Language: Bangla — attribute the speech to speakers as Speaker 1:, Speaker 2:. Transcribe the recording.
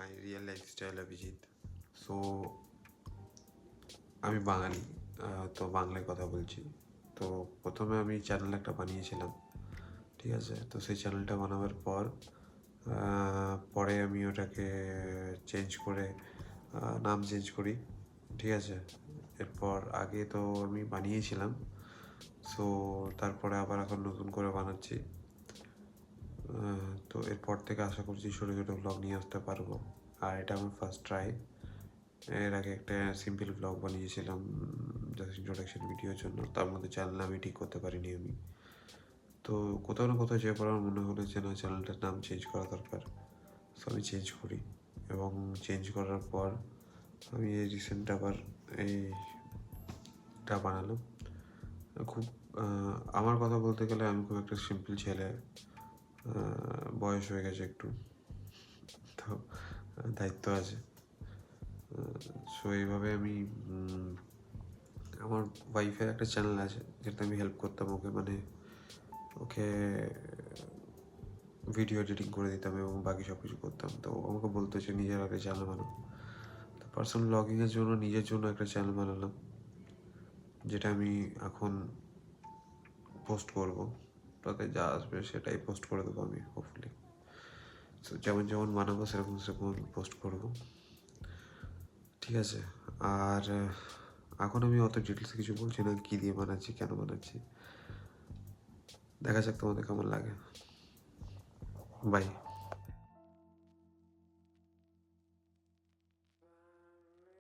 Speaker 1: My real lifestyle Abhijit. So আমি বাঙালি, তো বাংলায় কথা বলছি। তো প্রথমে আমি চ্যানেল একটা বানিয়েছিলাম, ঠিক আছে। তো সেই চ্যানেলটা বানাবার পর পরে আমি ওটাকে চেঞ্জ করে নাম চেঞ্জ করি, ঠিক আছে। এরপর আগে তো আমি বানিয়েছিলাম, সো তারপরে আবার এখন নতুন করে বানাচ্ছি। তো এরপর থেকে আশা করছি ছোটো ছোটো ব্লগ নিয়ে আসতে পারবো। আর এটা আমার ফার্স্ট ট্রাই। এর আগে একটা সিম্পল ব্লগ বানিয়েছিলাম জাস্ট ইন্ট্রোডাকশন ভিডিওর জন্য, তার মধ্যে চ্যানেল আমি ঠিক করতে পারিনি আমি। তো কোথাও না কোথাও যে পর আমার মনে হলো যে না, চ্যানেলটার নাম চেঞ্জ করা দরকার, সো আমি চেঞ্জ করি। এবং চেঞ্জ করার পর আমি এই রিসেন্ট আবার এইটা বানালাম। খুব আমার কথা বলতে গেলে আমি খুব একটা সিম্পল ছেলে, বয়স হয়ে গেছে একটু, তো দায়িত্ব আছে। সো এইভাবে আমি আমার ওয়াইফের একটা চ্যানেল আছে যেটা আমি হেল্প করতাম ওকে, মানে ওকে ভিডিও এডিটিং করে দিতাম এবং বাকি সব কিছু করতাম। তো আমাকে বলতো যে নিজের একটা চ্যানেল বানাবো। তো পার্সোনাল ব্লগিংয়ের জন্য নিজের জন্য একটা চ্যানেল বানালাম, যেটা আমি এখন পোস্ট করব। তাতে যা আসবে সেটাই পোস্ট করে দেবো আমি, হোপফুলি। সো যেমন যেমন বানাবো সেরকম সেরকম আমি পোস্ট করবো, ঠিক আছে। আর এখন আমি অত ডিটেলসে কিছু বলছি না, কী দিয়ে বানাচ্ছি, কেন বানাচ্ছি। দেখা যাক তোমাদের কেমন লাগে। বাই।